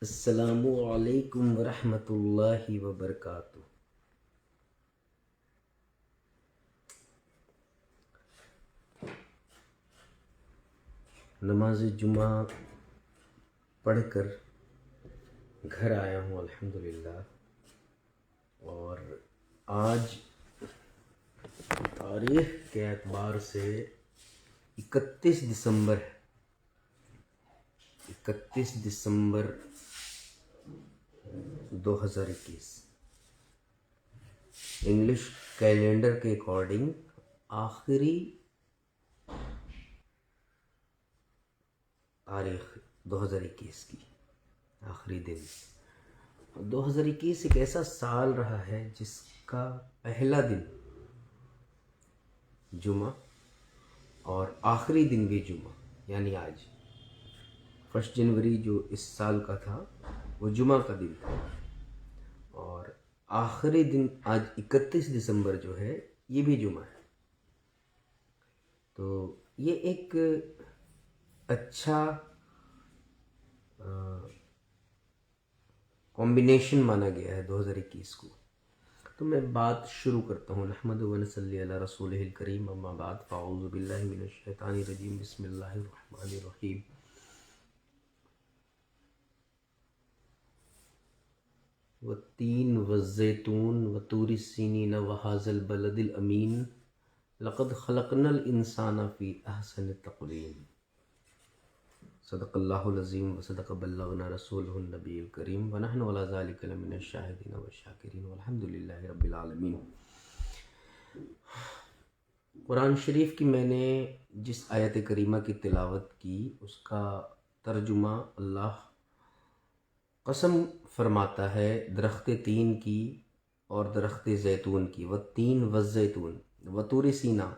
السلام علیکم ورحمۃ اللہ وبرکاتہ۔ نماز جمعہ پڑھ کر گھر آیا ہوں الحمدللہ، اور آج تاریخ کے اعتبار سے 31 دسمبر ہے۔ 31 دسمبر 2021 انگلش کیلنڈر کے اکارڈنگ آخری تاریخ 2021 کی آخری دن۔ 2021 ایک ایسا سال رہا ہے جس کا پہلا دن جمعہ اور آخری دن بھی جمعہ، یعنی آج 1 جنوری جو اس سال کا تھا وہ جمعہ کا دن تھا، اور آخری دن آج 31 دسمبر جو ہے یہ بھی جمعہ ہے۔ تو یہ ایک اچھا کمبینیشن مانا گیا ہے 2021 کو۔ تو میں بات شروع کرتا ہوں۔ نحمد و نصلی علی رسولہ الکریم، اما بعد فاعوذ باللہ من الشیطان الرجیم، بسم اللہ الرحمن الرحیم۔ والتین والزیتون وطور سینین وہذا البلد الامین لقد خلقنا الانسان فی احسن تقویم۔ صدق اللہ العظیم وصدق بلغنا رسولہ النبی الکریم ونحن علی ذلک لمن الشاہدین والشاکرین والحمد للہ رب العالمین۔ قرآن شریف کی میں نے جس آیت کریمہ کی تلاوت کی اس کا ترجمہ اللہ قسم فرماتا ہے درخت تین کی اور درخت زیتون کی، والتین والزیتون وطور سینا،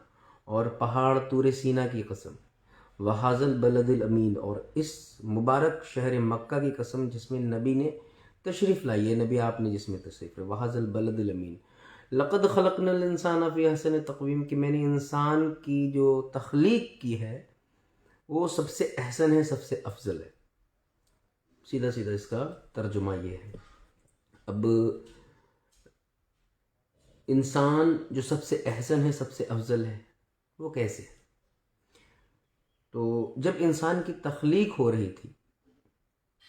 اور پہاڑ طور سینا کی قسم، وہذا البلد الامین، اور اس مبارک شہر مکہ کی قسم جس میں نبی نے تشریف لائی ہے، نبی آپ نے جس میں تشریف لائی، وہذا البلد الامین، لقد خلقنا الانسان فی احسن تقویم، کہ میں نے انسان کی جو تخلیق کی ہے وہ سب سے احسن ہے، سب سے افضل ہے۔ سیدھا سیدھا اس کا ترجمہ یہ ہے۔ اب انسان جو سب سے احسن ہے، سب سے افضل ہے، وہ کیسے؟ تو جب انسان کی تخلیق ہو رہی تھی،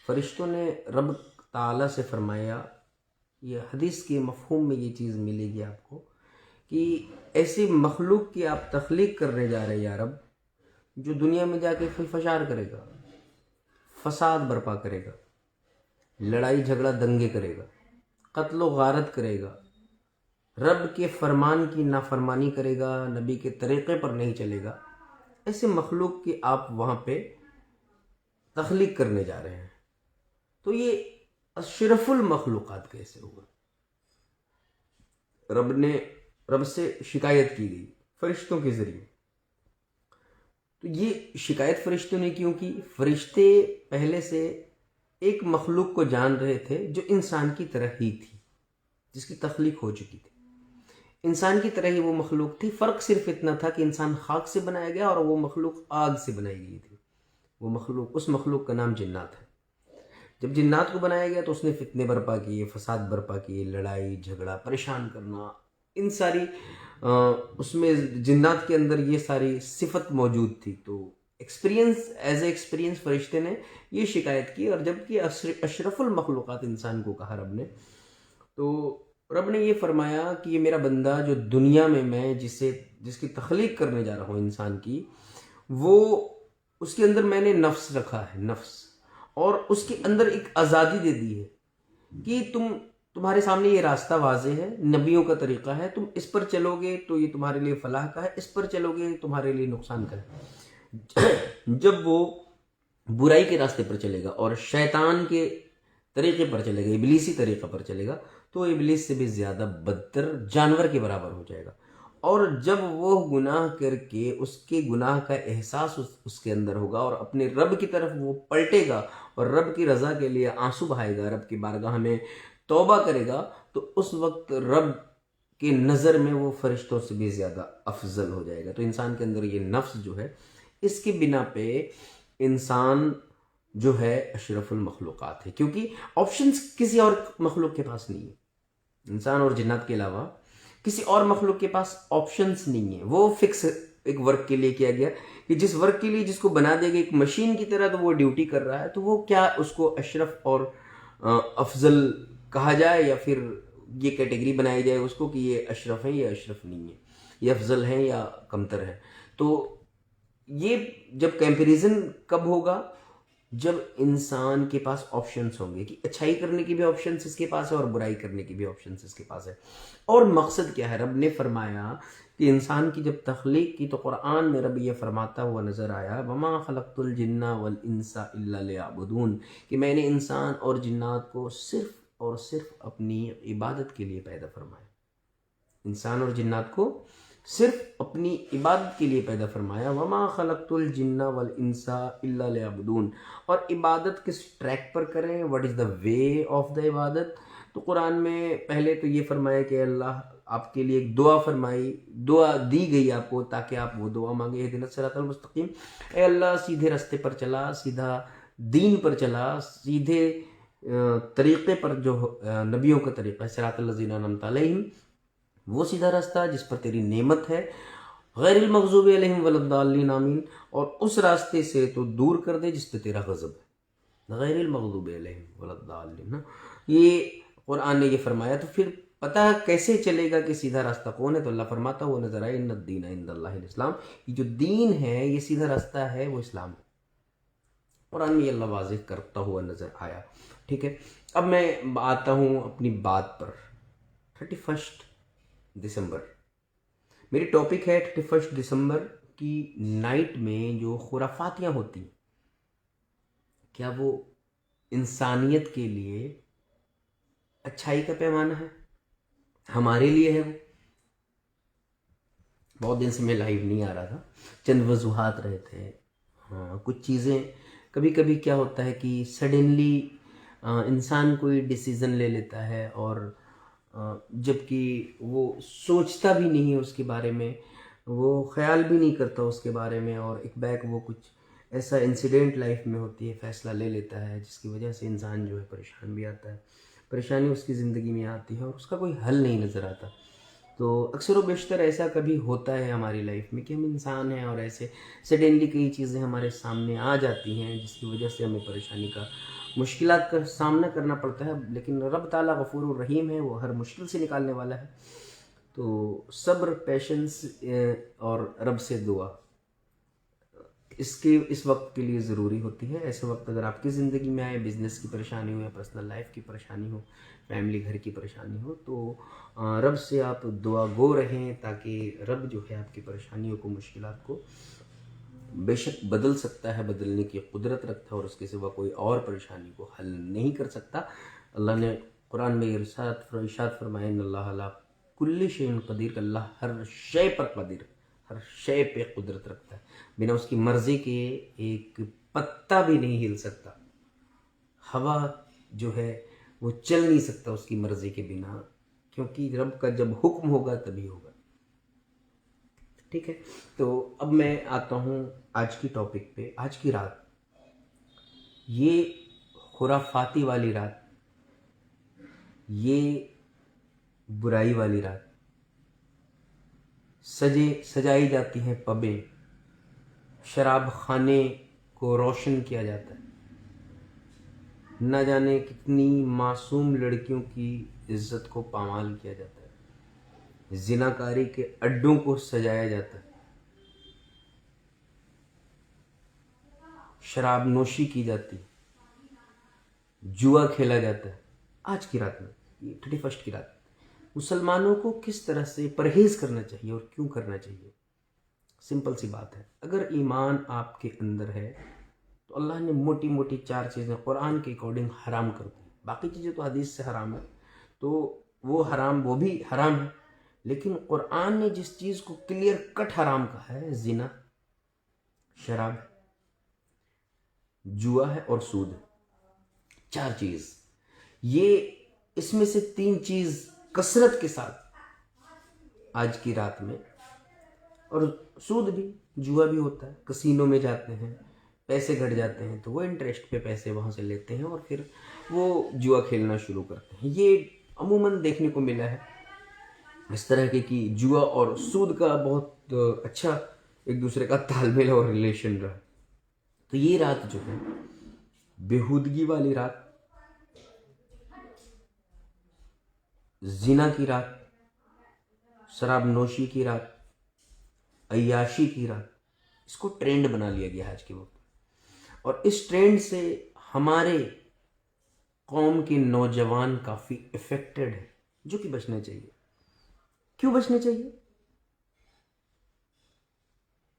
فرشتوں نے رب تعالیٰ سے فرمایا، یہ حدیث کے مفہوم میں یہ چیز ملے گی آپ کو، کہ ایسی مخلوق کی آپ تخلیق کرنے جا رہے ہیں یا رب، جو دنیا میں جا کے فشار کرے گا، فساد برپا کرے گا، لڑائی جھگڑا دنگے کرے گا، قتل و غارت کرے گا، رب کے فرمان کی نافرمانی کرے گا، نبی کے طریقے پر نہیں چلے گا، ایسے مخلوق کی آپ وہاں پہ تخلیق کرنے جا رہے ہیں۔ تو یہ اشرف المخلوقات کیسے ہوگا؟ رب سے شکایت کی گئی فرشتوں کے ذریعے۔ تو یہ شکایت فرشتوں نے کیوں کی؟ فرشتے پہلے سے ایک مخلوق کو جان رہے تھے جو انسان کی طرح ہی تھی، جس کی تخلیق ہو چکی تھی، انسان کی طرح ہی وہ مخلوق تھی۔ فرق صرف اتنا تھا کہ انسان خاک سے بنایا گیا اور وہ مخلوق آگ سے بنائی گئی تھی۔ اس مخلوق کا نام جنات ہے۔ جب جنات کو بنایا گیا تو اس نے فتنے برپا کیے، فساد برپا کیے، لڑائی جھگڑا، پریشان کرنا، ان ساری اس میں جنات کے اندر یہ ساری صفت موجود تھی۔ تو ایز اے ایکسپیرینس فرشتے نے یہ شکایت کی، اور جب کہ اشرف المخلوقات انسان کو کہا رب نے، تو رب نے یہ فرمایا کہ یہ میرا بندہ جو دنیا میں جس کی تخلیق کرنے جا رہا ہوں انسان کی، وہ اس کے اندر میں نے نفس رکھا ہے، نفس، اور اس کے اندر ایک آزادی دے دی ہے کہ تمہارے سامنے یہ راستہ واضح ہے، نبیوں کا طریقہ ہے، تم اس پر چلو گے تو یہ تمہارے لیے فلاح کا ہے، اس پر چلو گے تمہارے لیے نقصان کا ہے۔ جب وہ برائی کے راستے پر چلے گا اور شیطان کے طریقے پر چلے گا، ابلیسی طریقہ پر چلے گا، تو ابلیس سے بھی زیادہ بدتر جانور کے برابر ہو جائے گا۔ اور جب وہ گناہ کر کے اس کے گناہ کا احساس اس کے اندر ہوگا اور اپنے رب کی طرف وہ پلٹے گا اور رب کی رضا کے لیے آنسو بہائے گا، رب کی بارگاہ میں توبہ کرے گا، تو اس وقت رب کی نظر میں وہ فرشتوں سے بھی زیادہ افضل ہو جائے گا۔ تو انسان کے اندر یہ نفس جو ہے، اس کی بنا پہ انسان جو ہے اشرف المخلوقات ہے، کیونکہ آپشنز کسی اور مخلوق کے پاس نہیں ہے، انسان اور جنات کے علاوہ کسی اور مخلوق کے پاس آپشنز نہیں ہیں. وہ فکس ایک ورک کے لیے کیا گیا کہ جس ورک کے لیے جس کو بنا دے گا ایک مشین کی طرح، تو وہ ڈیوٹی کر رہا ہے، تو وہ کیا اس کو اشرف اور افضل کہا جائے، یا پھر یہ کیٹیگری بنائی جائے اس کو کہ یہ اشرف ہے یا اشرف نہیں ہے، یہ افضل ہے یا کمتر ہے. تو یہ جب کمپیریزن کب ہوگا؟ جب انسان کے پاس آپشنس ہوں گے کہ اچھائی کرنے کی بھی آپشنس اس کے پاس ہے اور برائی کرنے کی بھی آپشنس اس کے پاس ہے. اور مقصد کیا ہے؟ رب نے فرمایا کہ انسان کی جب تخلیق کی تو قرآن میں رب یہ فرماتا ہوا نظر آیا وَمَا خَلَقْتُ الْجِنَّ وَالْإِنسَ إِلَّا لِيَعْبُدُونَ، کہ میں نے انسان اور جنات کو صرف اور صرف اپنی عبادت کے لیے پیدا فرمایا. انسان اور جنات کو صرف اپنی عبادت کے لیے پیدا فرمایا. وَمَا خَلَقْتُ الْجِنَّ وَالْإِنسَ إِلَّا لِيَعْبُدُونَ. اور عبادت کس ٹریک پر کریں؟ What is the way of the عبادت؟ تو قرآن میں پہلے تو یہ فرمایا کہ اللہ آپ کے لیے ایک دعا فرمائی، دعا دی گئی آپ کو تاکہ آپ وہ دعا مانگے، اہدنا الصراط المستقیم، اے اللہ سیدھے راستے پر چلا، سیدھا دین پر چلا، سیدھے طریقے پر جو نبیوں کا طریقہ ہے، صراط الذین انعمت علیہم، وہ سیدھا راستہ جس پر تیری نعمت ہے، غیر المغضوب علیہم ولا الضالین آمین، اور اس راستے سے تو دور کر دے جس پہ تیرا غضب ہے، غیر المغضوب علیہم ولا الضالین. یہ قرآن نے یہ فرمایا. تو پھر پتہ کیسے چلے گا کہ سیدھا راستہ کون ہے؟ تو اللہ فرماتا ہوا نظر آئے ان الدین عند اللہ الاسلام، یہ جو دین ہے، یہ سیدھا راستہ ہے، وہ اسلام ہے. قرآن میں یہ اللہ واضح کرتا ہوا نظر آیا. ٹھیک ہے، اب میں آتا ہوں اپنی بات پر. 31 دسمبر میری ٹاپک ہے. 31 دسمبر کی نائٹ میں جو خرافاتیاں ہوتی ہیں، کیا وہ انسانیت کے لیے اچھائی کا پیمانہ ہے؟ ہمارے لیے ہے؟ وہ بہت دن سے میں لائیو نہیں آ رہا تھا، چند وضوحات رہے تھے. ہاں، کچھ چیزیں کبھی کبھی کیا ہوتا ہے کہ سڈنلی انسان کوئی ڈیسیزن لے لیتا ہے، اور جب کہ وہ سوچتا بھی نہیں ہے اس کے بارے میں، وہ خیال بھی نہیں کرتا اس کے بارے میں، اور ایک بیک وہ کچھ ایسا انسیڈنٹ لائف میں ہوتی ہے، فیصلہ لے لیتا ہے جس کی وجہ سے انسان جو ہے پریشان بھی آتا ہے، پریشانی اس کی زندگی میں آتی ہے اور اس کا کوئی حل نہیں نظر آتا. تو اکثر و بیشتر ایسا کبھی ہوتا ہے ہماری لائف میں کہ ہم انسان ہیں اور ایسے سڈنلی کئی چیزیں ہمارے سامنے آ جاتی ہیں جس کی وجہ سے ہمیں پریشانی کا، مشکلات کا سامنا کرنا پڑتا ہے. لیکن رب تعالیٰ غفور الرحیم ہے، وہ ہر مشکل سے نکالنے والا ہے. تو صبر، پیشنس اور رب سے دعا اس وقت کے لیے ضروری ہوتی ہے. ایسے وقت اگر آپ کی زندگی میں آئے، بزنس کی پریشانی ہو یا پرسنل لائف کی پریشانی ہو، فیملی گھر کی پریشانی ہو، تو رب سے آپ دعا گو رہیں، تاکہ رب جو ہے آپ کی پریشانیوں کو، مشکلات کو بے شک بدل سکتا ہے، بدلنے کی قدرت رکھتا ہے، اور اس کے سوا کوئی اور پریشانی کو حل نہیں کر سکتا. اللہ نے قرآن میں ارشاد فرمایا ان اللہ علی کل شیء قدیر، کہ اللہ ہر شے پر قدیر، ہر شے پہ قدرت رکھتا ہے. بنا اس کی مرضی کے ایک پتا بھی نہیں ہل سکتا. ہوا جو ہے وہ چل نہیں سکتا اس کی مرضی کے بنا، کیونکہ رب کا جب حکم ہوگا تبھی ہوگا. ٹھیک ہے، تو اب میں آتا ہوں آج کی ٹاپک پہ. آج کی رات، یہ خرافاتی والی رات، یہ برائی والی رات، سجائی جاتی ہیں پبیں، شراب خانے کو روشن کیا جاتا ہے، نہ جانے کتنی معصوم لڑکیوں کی عزت کو پامال کیا جاتا ہے، زناکاری کے اڈوں کو سجایا جاتا ہے، شراب نوشی کی جاتی، جوا کھیلا جاتا ہے. آج کی رات میں، یہ 31 کی رات، مسلمانوں کو کس طرح سے پرہیز کرنا چاہیے اور کیوں کرنا چاہیے؟ سمپل سی بات ہے. اگر ایمان آپ کے اندر ہے تو اللہ نے موٹی موٹی 4 چیزیں قرآن کے اکارڈنگ حرام کر دی. باقی چیزیں تو حدیث سے حرام ہے، تو وہ حرام، وہ بھی حرام ہے. لیکن قرآن نے جس چیز کو کلیئر کٹ حرام کہا ہے، زنا، شراب، جوا ہے اور سود ہے. 4 چیز، یہ اس میں سے 3 چیز کثرت کے ساتھ آج کی رات میں، اور سود بھی، جوا بھی ہوتا ہے، کسینوں میں جاتے ہیں، پیسے گھٹ جاتے ہیں تو وہ انٹرسٹ پہ پیسے وہاں سے لیتے ہیں اور پھر وہ جوا کھیلنا شروع کرتے ہیں. یہ عموماً دیکھنے کو ملا ہے اس طرح کے کہ جوا اور سود کا بہت اچھا ایک دوسرے کا تال میل اور ریلیشن رہا. تو یہ رات جو ہے بےہودگی والی رات، زنا کی رات، شراب نوشی کی رات، عیاشی کی رات، اس کو ٹرینڈ بنا لیا گیا آج کے وقت. اور اس ٹرینڈ سے ہمارے قوم کے نوجوان کافی افیکٹڈ ہیں، جو کہ بچنا چاہیے. کیوں بچنا چاہیے؟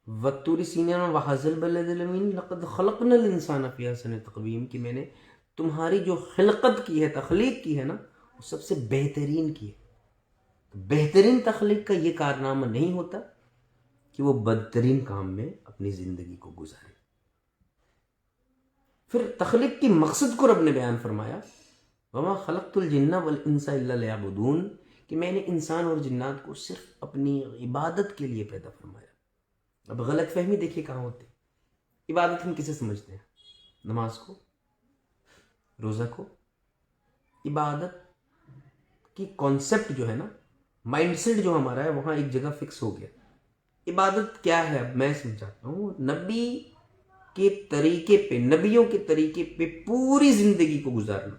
وَالطُّورِ سِینِینَ وَهَٰذَا الْبَلَدِ الْأَمِینِ لَقَدْ خَلَقْنَا الْإِنسَانَ فِی أَحْسَنِ تَقْوِیم، کہ میں نے تمہاری جو خلقت کی ہے، تخلیق کی ہے نا، وہ سب سے بہترین کی ہے. تو بہترین تخلیق کا یہ کارنامہ نہیں ہوتا کہ وہ بدترین کام میں اپنی زندگی کو گزارے. پھر تخلیق کی مقصد کو رب نے بیان فرمایا، وَمَا خَلَقْتُ الْجِنَّ وَالْإِنسَ إِلَّا لِيَعْبُدُونَ، کہ میں نے انسان اور جنات کو صرف اپنی عبادت کے لیے پیدا فرمایا. اب غلط فہمی دیکھیے کہاں ہوتی. عبادت ہم کسے سمجھتے ہیں؟ نماز کو، روزہ کو. عبادت کی کانسیپٹ جو ہے نا، مائنڈ سیٹ جو ہمارا ہے وہاں ایک جگہ فکس ہو گیا. عبادت کیا ہے اب میں سمجھاتا ہوں. نبی کے طریقے پہ، نبیوں کے طریقے پہ پوری زندگی کو گزارنا،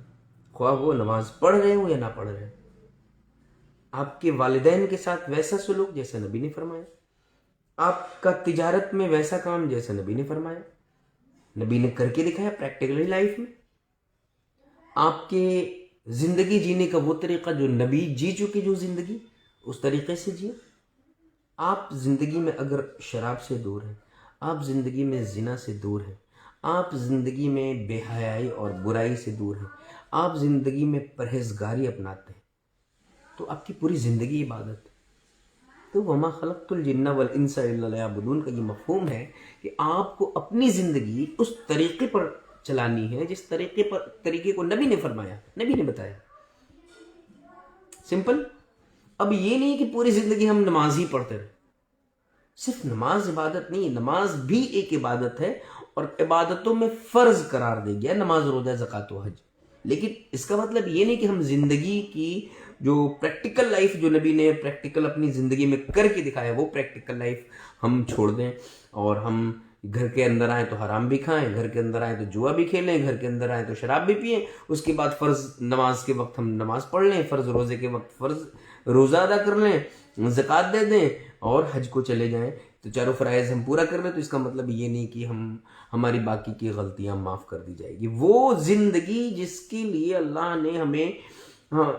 خواہ وہ نماز پڑھ رہے ہوں یا نہ پڑھ رہے ہوں. آپ کے والدین کے ساتھ ویسا سلوک جیسا نبی نے فرمایا، آپ کا تجارت میں ویسا کام جیسا نبی نے فرمایا، نبی نے کر کے دکھایا پریکٹیکلی لائف میں. آپ کے زندگی جینے کا وہ طریقہ جو نبی جی چکے، جو زندگی اس طریقے سے جیے. آپ زندگی میں اگر شراب سے دور ہیں، آپ زندگی میں زنا سے دور ہیں، آپ زندگی میں بے حیائی اور برائی سے دور ہیں، آپ زندگی میں پرہیزگاری اپناتے ہیں، تو آپ کی پوری زندگی عبادت ہے. تو وَمَا خَلَقْتُ الْجِنَّ وَالْإِنسَ إِلَّا لِيَعْبُدُونَ کا یہ مفہوم ہے کہ آپ کو اپنی زندگی اس طریقے پر چلانی ہے جس طریقے کو نبی نے فرمایا، نبی نے بتایا. سمپل. اب یہ نہیں کہ پوری زندگی ہم نماز ہی پڑھتے رہے. صرف نماز عبادت نہیں، نماز بھی ایک عبادت ہے اور عبادتوں میں فرض قرار دے گیا نماز، روزہ، زکوٰۃ و حج. لیکن اس کا مطلب یہ نہیں کہ ہم زندگی کی جو پریکٹیکل لائف جو نبی نے پریکٹیکل اپنی زندگی میں کر کے دکھایا، وہ پریکٹیکل لائف ہم چھوڑ دیں اور ہم گھر کے اندر آئیں تو حرام بھی کھائیں، گھر کے اندر آئیں تو جوا بھی کھیلیں، گھر کے اندر آئیں تو شراب بھی پئیں. اس کے بعد فرض نماز کے وقت ہم نماز پڑھ لیں، فرض روزے کے وقت فرض روزہ ادا کر لیں، زکوٰۃ دے دیں اور حج کو چلے جائیں. تو چاروں فرائض ہم پورا کر لیں. تو اس کا مطلب یہ نہیں کہ ہماری باقی کی غلطیاں معاف کر دی جائے گی. وہ زندگی جس کے لیے اللہ نے ہمیں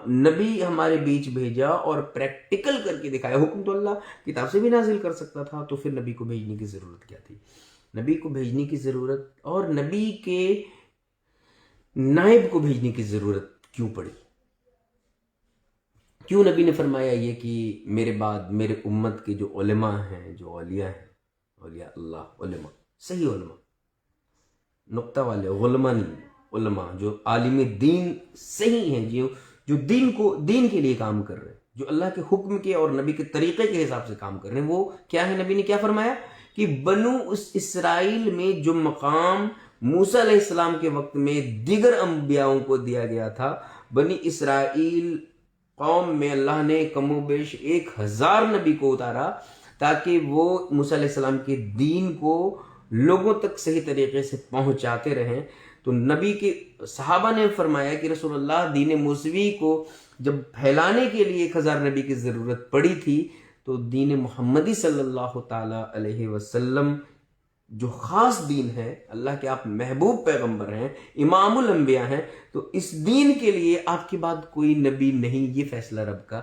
نبی ہمارے بیچ بھیجا اور پریکٹیکل کر کے دکھایا. حکم تو اللہ کتاب سے بھی نازل کر سکتا تھا، تو پھر نبی کو بھیجنے کی ضرورت کیا تھی؟ نبی کو بھیجنے کی ضرورت اور نبی کے نائب کو بھیجنے کی ضرورت کیوں پڑی؟ کیوں نبی نے فرمایا یہ کہ میرے بعد میرے امت کے جو علماء ہیں، جو اولیاء ہیں، اولیاء اللہ، علماء، صحیح علماء، نقطہ والے علماء نہیں، علماء جو عالم دین صحیح ہیں، جو دین کے لیے کام کر رہے ہیں، جو اللہ کے حکم کے اور نبی کے طریقے کے حساب سے کام کر رہے ہیں. وہ کیا ہے؟ نبی نے کیا فرمایا کہ بنو اسرائیل میں جو مقام موسیٰ علیہ السلام کے وقت میں دیگر انبیاءوں کو دیا گیا تھا، بنی اسرائیل قوم میں اللہ نے کم و بیش 1000 نبی کو اتارا تاکہ وہ موسیٰ علیہ السلام کے دین کو لوگوں تک صحیح طریقے سے پہنچاتے رہیں. تو نبی کے صحابہ نے فرمایا کہ رسول اللہ دین موسوی کو جب پھیلانے کے لیے 1000 نبی کی ضرورت پڑی تھی، تو دین محمدی صلی اللہ تعالی علیہ وسلم جو خاص دین ہے، اللہ کے آپ محبوب پیغمبر ہیں، امام الانبیاء ہیں، تو اس دین کے لیے آپ کے بعد کوئی نبی نہیں. یہ فیصلہ رب کا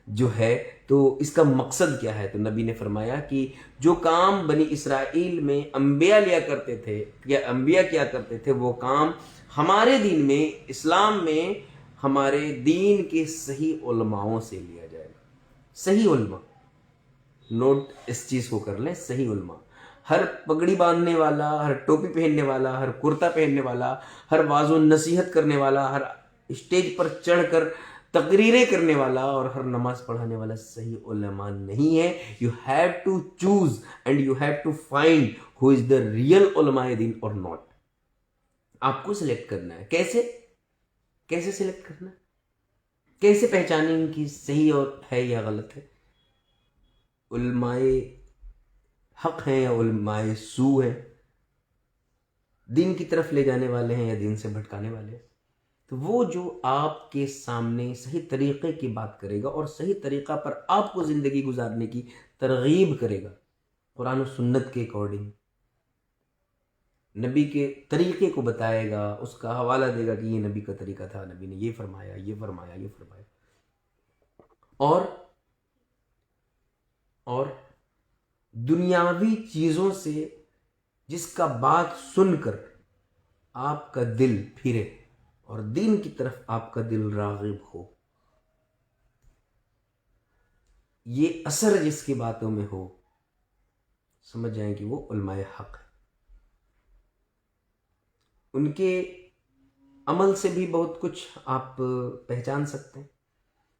جو ہے. تو اس کا مقصد کیا ہے؟ تو نبی نے فرمایا کہ جو کام بنی اسرائیل میں انبیاء لیا کرتے تھے یا انبیاء کیا کرتے تھے، وہ کام ہمارے دین میں، اسلام میں، ہمارے دین کے صحیح علماؤں سے لیا جائے گا. صحیح علماء، نوٹ اس چیز کو کر لیں، صحیح علماء. ہر پگڑی باندھنے والا، ہر ٹوپی پہننے والا، ہر کرتا پہننے والا، ہر واعظ و نصیحت کرنے والا، ہر اسٹیج پر چڑھ کر تقریریں کرنے والا اور ہر نماز پڑھانے والا صحیح علماء نہیں ہے. You have to choose and you have to find who is the real علماء دین or not. آپ کو سلیکٹ کرنا ہے. کیسے سلیکٹ کرنا ہے؟ کیسے پہچانیں کہ صحیح اور ہے یا غلط ہے؟ علماء حق ہیں یا علماء سو ہیں؟ دین کی طرف لے جانے والے ہیں یا دین سے بھٹکانے والے ہیں؟ تو وہ جو آپ کے سامنے صحیح طریقے کی بات کرے گا اور صحیح طریقہ پر آپ کو زندگی گزارنے کی ترغیب کرے گا قرآن و سنت کے اکارڈنگ، نبی کے طریقے کو بتائے گا، اس کا حوالہ دے گا کہ یہ نبی کا طریقہ تھا، نبی نے یہ فرمایا، یہ فرمایا، یہ فرمایا، اور دنیاوی چیزوں سے جس کا بات سن کر آپ کا دل پھرے اور دین کی طرف آپ کا دل راغب ہو، یہ اثر جس کی باتوں میں ہو، سمجھ جائیں کہ وہ علماء حق ہے. ان کے عمل سے بھی بہت کچھ آپ پہچان سکتے ہیں.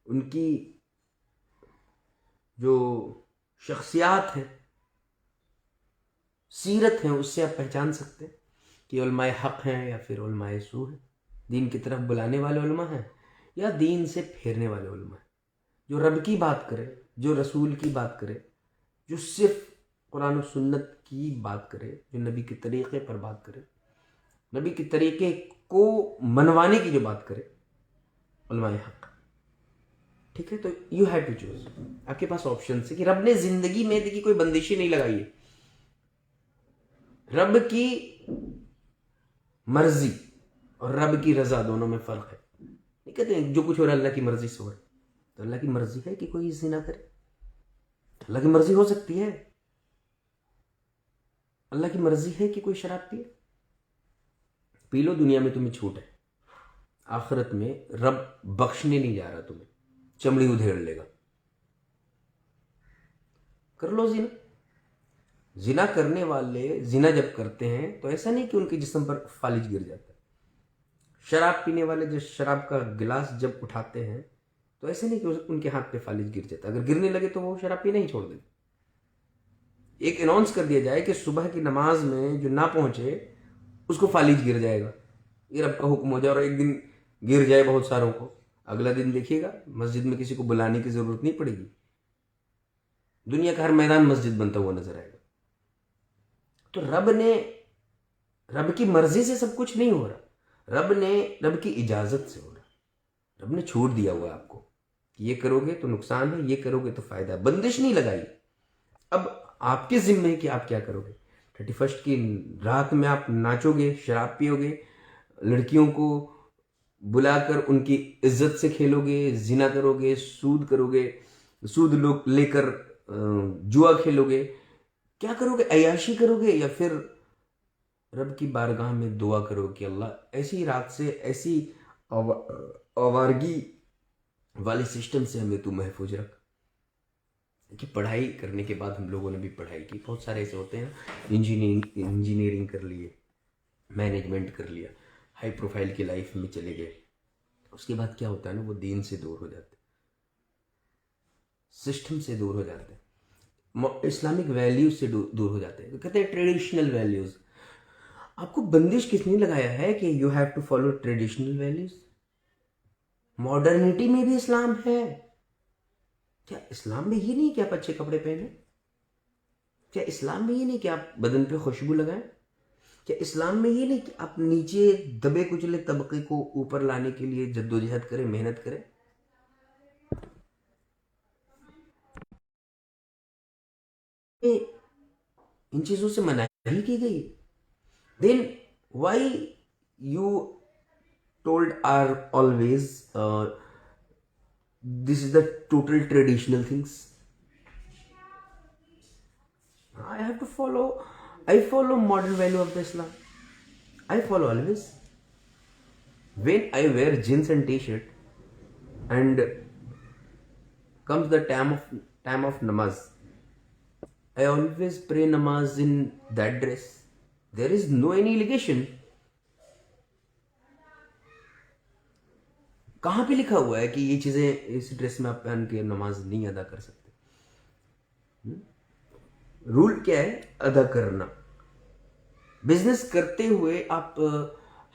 ان کی جو شخصیات ہیں، سیرت ہیں، اس سے آپ پہچان سکتے ہیں کہ علماء حق ہیں یا پھر علماء سو ہیں، دین کی طرف بلانے والے علماء ہیں یا دین سے پھیرنے والے علماء ہیں. جو رب کی بات کرے، جو رسول کی بات کرے، جو صرف قرآن و سنت کی بات کرے، جو نبی کے طریقے پر بات کرے، نبی کے طریقے کو منوانے کی جو بات کرے، علماء حق. ٹھیک ہے، تو یو ہیو ٹو چوز. آپ کے پاس آپشن ہے کہ رب نے زندگی میں دیکھی کوئی بندشی نہیں لگائی ہے. رب کی مرضی اور رب کی رضا دونوں میں فرق ہے. نہیں کہتے ہیں جو کچھ ہو رہا ہے اللہ کی مرضی سے ہو رہا ہے. تو اللہ کی مرضی ہے کہ کوئی زنا کرے؟ اللہ کی مرضی ہو سکتی ہے. اللہ کی مرضی ہے کہ کوئی شراب پیے؟ پی لو، دنیا میں تمہیں چھوٹ ہے. آخرت میں رب بخشنے نہیں جا رہا تمہیں، چمڑی ادھیڑ لے گا. کر لو زنا. زنا کرنے والے زنا جب کرتے ہیں تو ایسا نہیں کہ ان کے جسم پر فالج گر جاتا ہے. شراب پینے والے جو شراب کا گلاس جب اٹھاتے ہیں تو ایسے نہیں کہ ان کے ہاتھ پہ فالج گر جاتا. اگر گرنے لگے تو وہ شراب پینا ہی چھوڑ دیں. ایک اناؤنس کر دیا جائے کہ صبح کی نماز میں جو نہ پہنچے اس کو فالج گر جائے گا، یہ رب کا حکم ہو جائے. اور ایک دن گر جائے بہت ساروں کو، اگلا دن دیکھیے گا مسجد میں کسی کو بلانے کی ضرورت نہیں پڑے گی. دنیا کا ہر میدان مسجد بنتا ہوا نظر آئے گا. تو رب کی مرضی سے سب کچھ نہیں ہو رہا، رب کی اجازت سے ہو رہا. رب نے چھوٹ دیا ہوا ہے آپ کو کہ یہ کرو گے تو نقصان ہے، یہ کرو گے تو فائدہ ہے. بندش نہیں لگائی. اب آپ کے ذمہ ہے کہ آپ کیا کرو گے. 31 کی رات میں آپ ناچو گے، شراب پیو گے، لڑکیوں کو بلا کر ان کی عزت سے کھیلو گے، زنا کرو گے، سود کرو گے، سود لے کر جوا کھیلو گے، کیا کرو گے؟ عیاشی کرو گے یا پھر رب کی بارگاہ میں دعا کرو کہ اللہ ایسی رات سے، ایسی آوارگی والے سسٹم سے ہمیں تو محفوظ رکھ. کہ پڑھائی کرنے کے بعد ہم لوگوں نے بھی پڑھائی کی، بہت سارے ایسے ہوتے ہیں انجینئرنگ کر لیے، مینجمنٹ کر لیا، ہائی پروفائل کی لائف میں چلے گئے. اس کے بعد کیا ہوتا ہے نا، وہ دین سے دور ہو جاتے، سسٹم سے دور ہو جاتے ہیں، اسلامک ویلیوز سے دور ہو جاتے ہیں. تو کہتے ہیں ٹریڈیشنل ویلیوز. آپ کو بندش کس نے لگایا ہے کہ you have to follow traditional values? Modernity میں بھی اسلام ہے. کیا اسلام میں یہ نہیں کہ آپ اچھے کپڑے پہنیں؟ کیا اسلام میں یہ نہیں کہ آپ بدن پہ خوشبو لگائیں؟ کیا اسلام میں یہ نہیں کہ آپ نیچے دبے کچلے طبقے کو اوپر لانے کے لیے جدوجہد کریں، محنت کریں؟ ان چیزوں سے مناہی کی گئی. Then why you told are always this is the total traditional things. I follow modern value of the Islam. I follow always. When I wear jeans and t-shirt and comes the time of namaz, I always pray namaz in that dress. There is no any allegation. کہاں پہ لکھا ہوا ہے کہ یہ چیزیں اس dress میں آپ پہن کے نماز نہیں ادا کر سکتے؟ رول کیا ہے؟ ادا کرنا. بزنس کرتے ہوئے آپ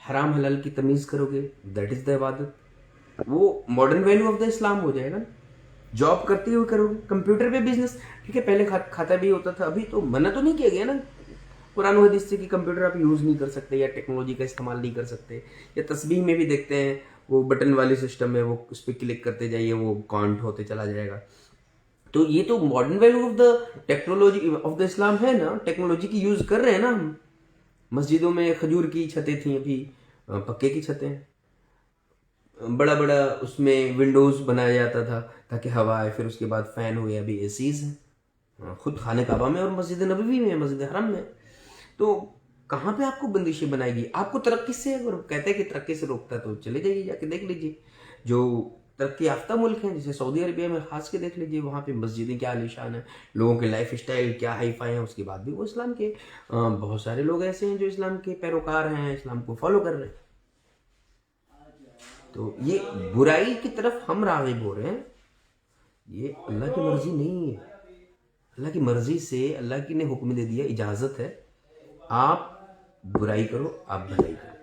حرام حلال کی تمیز کرو گے, دیٹ از دا عبادت, وہ ماڈرن ویلیو آف دا اسلام ہو جائے گا. جاب کرتے ہوئے کرو گے, کمپیوٹر پہ بزنس, ٹھیک ہے, پہلے کھاتا بھی ہوتا تھا, ابھی تو منع تو نہیں کیا گیا نا قرآن و حدیث سے کہ کمپیوٹر آپ یوز نہیں کر سکتے یا ٹیکنالوجی کا استعمال نہیں کر سکتے. یا تسبیح میں بھی دیکھتے ہیں وہ بٹن والی سسٹم ہے, وہ اس پہ کلک کرتے جائیے وہ کاؤنٹ ہوتے چلا جائے گا. تو یہ تو modern value of the technology of the Islam ہے نا, ٹیکنالوجی کی یوز کر رہے ہیں نا ہم. مسجدوں میں کھجور کی چھتیں تھیں, ابھی پکے کی چھتیں ہیں. بڑا بڑا اس میں ونڈوز بنایا جاتا تھا تاکہ ہوا آئے, پھر اس کے بعد فین ہوئے, ابھی اے سیز ہیں خود خانہ کعبہ میں اور مسجد نبوی میں, مسجد حرم میں. تو کہاں پہ آپ کو بندشیں بنائے گی؟ آپ کو ترقی سے, اگر کہتے ہیں کہ ترقی سے روکتا ہے تو چلے جائیے, جا کے دیکھ لیجیے جو ترقی یافتہ ملک ہیں, جیسے سعودی عربیہ میں خاص کے دیکھ لیجیے, وہاں پہ مسجدیں کیا عالیشان ہیں, لوگوں کے لائف اسٹائل کیا ہائی فائی ہیں, اس کے بعد بھی وہ اسلام کے بہت سارے لوگ ایسے ہیں جو اسلام کے پیروکار ہیں, اسلام کو فالو کر رہے ہیں. تو یہ برائی کی طرف ہم راغب ہو رہے ہیں, یہ اللہ کی مرضی نہیں ہے. اللہ کی مرضی سے اللہ کی نے حکم دے دیا, اجازت ہے, آپ برائی کرو, آپ بھلائی کرو,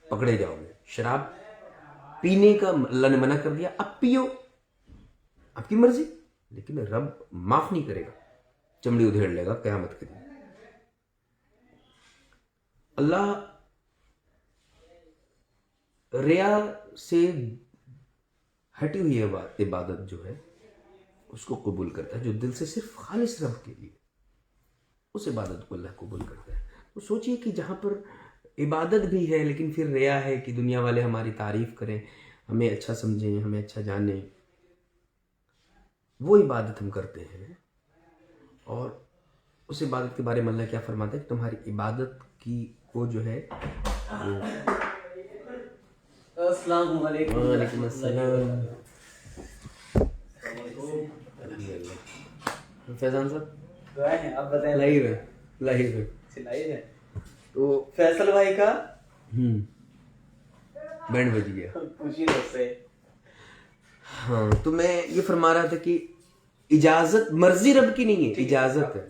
پکڑے جاؤ گے. شراب پینے کا اللہ نے منع کر دیا, اب پیو, آپ کی مرضی, لیکن رب معاف نہیں کرے گا, چمڑی ادھیڑ لے گا قیامت کے دن. اللہ ریا سے ہٹی ہوئی عبادت جو ہے اس کو قبول کرتا ہے, جو دل سے صرف خالص رب کے لیے, اس عبادت کو اللہ قبول کرتا ہے. تو سوچئے کہ جہاں پر عبادت بھی ہے لیکن پھر ریا ہے کہ دنیا والے ہماری تعریف کریں, ہمیں اچھا سمجھیں, ہمیں اچھا جانیں, وہ عبادت ہم کرتے ہیں. اور اس عبادت کے بارے میں اللہ کیا فرماتا ہے کہ تمہاری عبادت کی وہ جو ہے السلام علیکم. وعلیکم السلام. فیضان صاحب آپ بتائیں. لائیو ہے تو فیصل بھائی کا بینڈ بج گیا. خوشی سے ہاں, تو میں یہ فرما رہا تھا کہ اجازت مرضی رب کی نہیں ہے, اجازت ہے.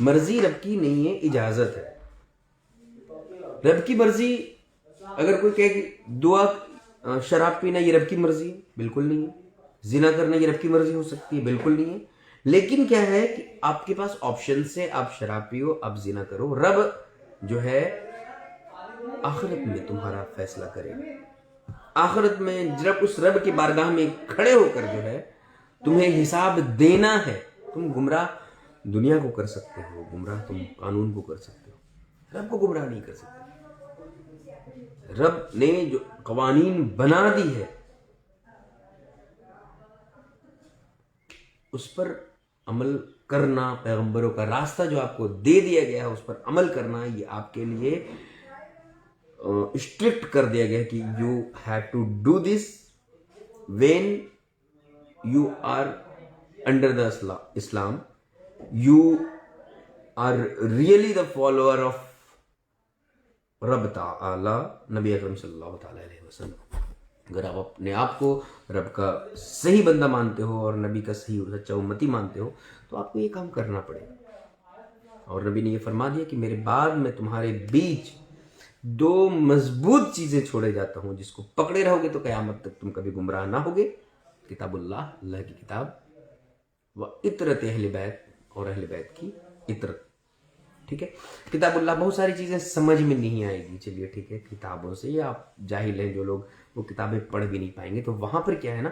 مرضی رب کی نہیں ہے, اجازت ہے. رب کی مرضی اگر کوئی کہے کہ دعا شراب پینا یہ رب کی مرضی ہے, بالکل نہیں ہے. زنا کرنا یہ رب کی مرضی ہو سکتی ہے, بالکل نہیں ہے. لیکن کیا ہے کہ آپ کے پاس آپشن سے, آپ شراب پیو, آپ زنا کرو, رب جو ہے آخرت میں تمہارا فیصلہ کرے گا. آخرت میں جب اس رب کی بارگاہ میں کھڑے ہو کر جو ہے تمہیں حساب دینا ہے. تم گمراہ دنیا کو کر سکتے ہو, گمراہ تم قانون کو کر سکتے ہو, رب کو گمراہ نہیں کر سکتے. رب نے جو قوانین بنا دی ہے اس پر عمل کرنا, پیغمبروں کا راستہ جو آپ کو دے دیا گیا ہے اس پر عمل کرنا, یہ آپ کے لیے اسٹرکٹ کر دیا گیا کہ you have to do this when you are under the Islam, you are really the follower of رب تعالی, نبی اکرم صلی اللہ تعالی علیہ وسلم. اگر آپ اپنے آپ کو رب کا صحیح بندہ مانتے ہو اور نبی کا صحیح اور سچا امتی مانتے ہو تو آپ کو یہ کام کرنا پڑے گا. اور نبی نے یہ فرما دیا کہ میرے بعد میں تمہارے بیچ دو مضبوط چیزیں چھوڑے جاتا ہوں, جس کو پکڑے رہو گے تو قیامت تک تم کبھی گمراہ نہ ہوگے. کتاب اللہ, اللہ کی کتاب, و اطرت اہل بیت, اور اہل بیت کی اطرت. ٹھیک ہے, کتاب اللہ بہت ساری چیزیں سمجھ میں نہیں آئے گی, چلیے ٹھیک ہے, کتابوں سے, یا آپ جاہل ہیں جو لوگ وہ کتابیں پڑھ بھی نہیں پائیں گے, تو وہاں پر کیا ہے نا,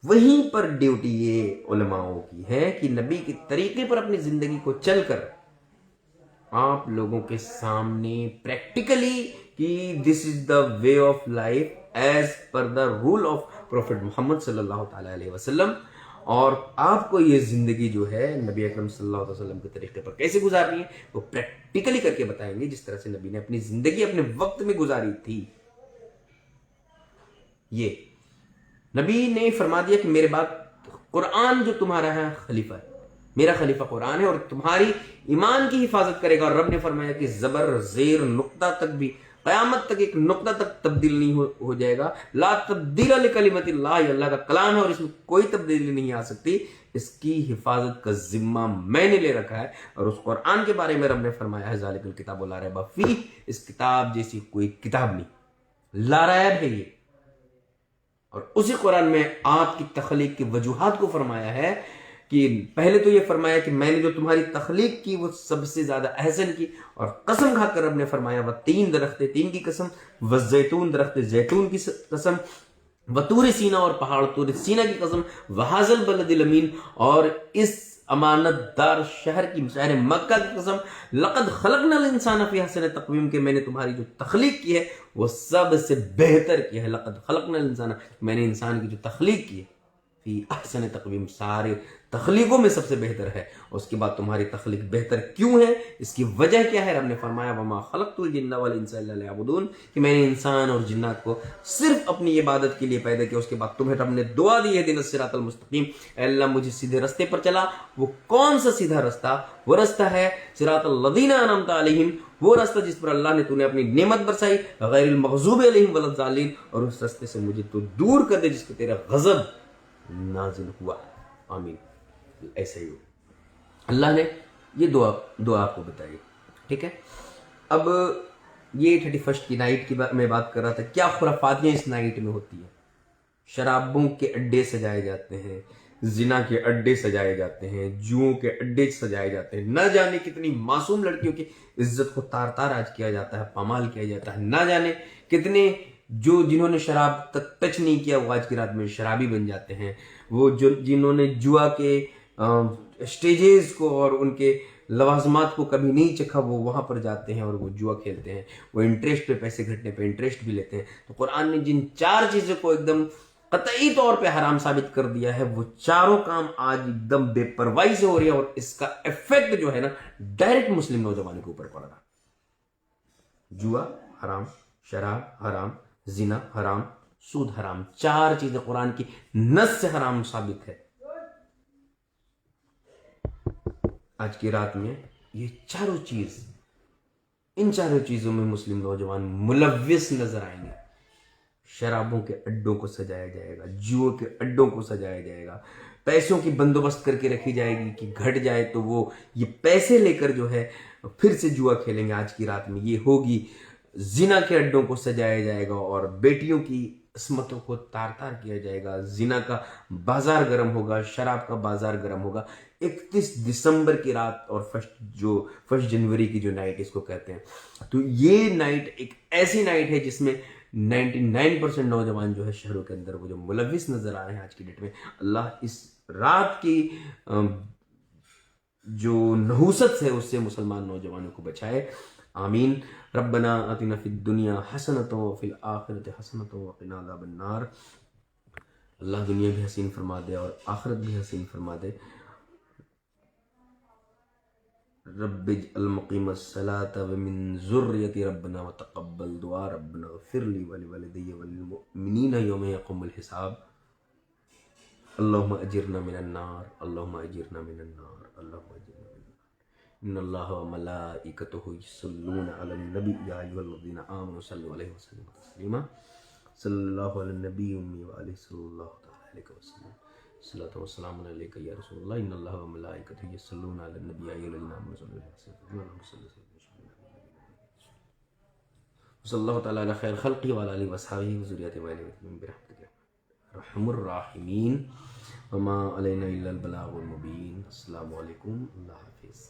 وہیں پر ڈیوٹی یہ علماؤں کی ہے کہ نبی کے طریقے پر اپنی زندگی کو چل کر آپ لوگوں کے سامنے پریکٹیکلی کہ this is the way of life as per the rule of prophet Muhammad صلی اللہ تعالیٰ علیہ وسلم, اور آپ کو یہ زندگی جو ہے نبی اکرم صلی اللہ علیہ وسلم کے طریقے پر کیسے گزارنی ہے وہ پریکٹیکلی کر کے بتائیں گے, جس طرح سے نبی نے اپنی زندگی اپنے وقت میں گزاری تھی. یہ نبی نے فرما دیا کہ میرے بعد قرآن جو تمہارا ہے خلیفہ ہے, میرا خلیفہ قرآن ہے اور تمہاری ایمان کی حفاظت کرے گا. اور رب نے فرمایا کہ زبر زیر نقطہ تک بھی قیامت تک ایک نقطہ تک تبدیل نہیں ہو جائے گا. لا تبدیل لکلمت اللہ, یہ اللہ کا کلام ہے اور اس میں کوئی تبدیلی نہیں آ سکتی اس کی حفاظت کا ذمہ میں نے لے رکھا ہے. اور اس قرآن کے بارے میں رب نے فرمایا ہے ذالک الکتاب لا ریب فیہ، اس کتاب جیسی کوئی کتاب نہیں، لا ریب ہے یہ. اور اسی قرآن میں آپ کی تخلیق کی وجوہات کو فرمایا ہے کہ پہلے تو یہ فرمایا کہ میں نے جو تمہاری تخلیق کی وہ سب سے زیادہ احسن کی، اور قسم کھا کر رب نے فرمایا وہ تین درخت، تین کی قسم، والزیتون درخت زیتون کی قسم، وطور سینا اور پہاڑ طور سینا کی قسم، وحاذا البلد الامین اور اس امانت دار شہر کی، شہر مکہ کی قسم، لقد خلقنا الانسان فی احسن تقویم، کہ میں نے تمہاری جو تخلیق کی ہے وہ سب سے بہتر کی ہے. لقد خلقنا الانسان، میں نے انسان کی جو تخلیق کی ہے فی احسن تقویم، سارے تخلیقوں میں سب سے بہتر ہے. اور اس کے بعد تمہاری تخلیق بہتر کیوں ہے، اس کی وجہ کیا ہے؟ رب نے فرمایا وما خلقت الجن والانس الا لیعبدون، کہ میں نے انسان اور جنات کو صرف اپنی عبادت کے لیے پیدا کیا. اس کے بعد تمہیں رب نے دعا دی ہے، دین الصراط المستقیم، اے اللہ مجھے سیدھے رستے پر چلا. وہ کون سا سیدھا رستہ؟ وہ رستہ ہے صراط الذین انعمت علیہم، وہ رستہ جس پر اللہ نے تو نے اپنی نعمت برسائی، غیر المغضوب علیہم ولا الضالین، اور اس رستے سے مجھے تو دور کر دے جس پہ تیرا غضب نازل ہوا. آمین. ایسا ہی ہو. اللہ نے یہ دعا آپ کو بتائی. ٹھیک ہے. اب یہ 31 کی نائٹ کی میں بات کر رہا تھا. کیا خرافاتیاں اس نائٹ میں ہوتی ہیں. شرابوں کے اڈے سجائے جاتے ہیں، زنا کے اڈے سجائے جاتے ہیں، جوؤں کے اڈے سجائے جاتے ہیں، نہ جانے کتنی معصوم لڑکیوں کی عزت کو تار تار آج کیا جاتا ہے، پامال کیا جاتا ہے. نہ جانے کتنے جنہوں نے شراب تک ٹچ نہیں کیا وہ آج کی رات میں شرابی بن جاتے ہیں. وہ جنہوں نے جوا کے اسٹیجز کو اور ان کے لوازمات کو کبھی نہیں چکھا وہ وہاں پر جاتے ہیں اور وہ جوا کھیلتے ہیں. وہ انٹرسٹ پہ، پیسے گھٹنے پہ انٹرسٹ بھی لیتے ہیں. تو قرآن نے جن 4 چیزوں کو ایک دم قطعی طور پہ حرام ثابت کر دیا ہے، وہ چاروں کام آج ایک دم بے پرواہی سے ہو رہی ہے، اور اس کا ایفیکٹ جو ہے نا ڈائریکٹ مسلم نوجوانوں کے اوپر پڑ رہا. جوا حرام، شراب حرام، زنا حرام، سود حرام. 4 چیزیں قرآن کی نص سے حرام ثابت ہے. آج کی رات میں یہ چاروں چیز، ان چاروں چیزوں میں مسلم نوجوان ملوث نظر آئیں گے. شرابوں کے اڈوں کو سجایا جائے گا، جوؤں کے اڈوں کو سجایا جائے گا، پیسوں کی بندوبست کر کے رکھی جائے گی کہ گھٹ جائے تو وہ یہ پیسے لے کر جو ہے پھر سے جوا کھیلیں گے. آج کی رات میں یہ ہوگی. زنا کے اڈوں کو سجایا جائے گا اور بیٹیوں کی عصمتوں کو تار تار کیا جائے گا. زنا کا بازار گرم ہوگا، شراب کا بازار گرم ہوگا. 31 دسمبر کی رات اور 1 جنوری کی جو نائٹ اس کو کہتے ہیں. تو یہ نائٹ ایک ایسی نائٹ ہے جس میں 99% نوجوان جو ہے شہروں کے اندر وہ جو ملوث نظر آ رہے ہیں آج کی ڈیٹ میں. اللہ اس رات کی جو نحوست ہے اس سے مسلمان نوجوانوں کو بچائے. آمین. ربنا آتنا فی الدنیا حسنۃ وفی الآخرۃ حسنۃ وقنا عذاب النار. اللہ دنیا بھی حسین فرما دے اور آخرت بھی حسین فرما دے. رب اجعل مقیم الصلاۃ ومن ذریتی ربنا وتقبل دعا. ربنا اغفر لی ولوالدی وللمؤمنین یوم یقوم الحساب. اللہم اجرنا من النار، اللہم اجرنا من النار، اللہم اجرنا من النار. ان اللہ وملائکتہ یصلون علی النبی یا ایھا الذین آمنوا صلوا علیہ وسلم تسلیما. صلی اللہ علی النبی امی وآلہ صلی اللہ تعالی علیہ وسلم. الصلاۃ والسلام علیک یا رسول اللہ. ان اللہ وملائکتہ یصلون علی النبی یا ایھا الذین آمنوا صلوا علیہ وسلم. صلی اللہ تعالی علی خیر خلقہ وعلی آلہ وصحبہ وذریۃہ وآلہ برحمتک یا ارحم الراحمین. وما علینا الا البلاغ المبین. السلام علیکم. اللہ حافظ.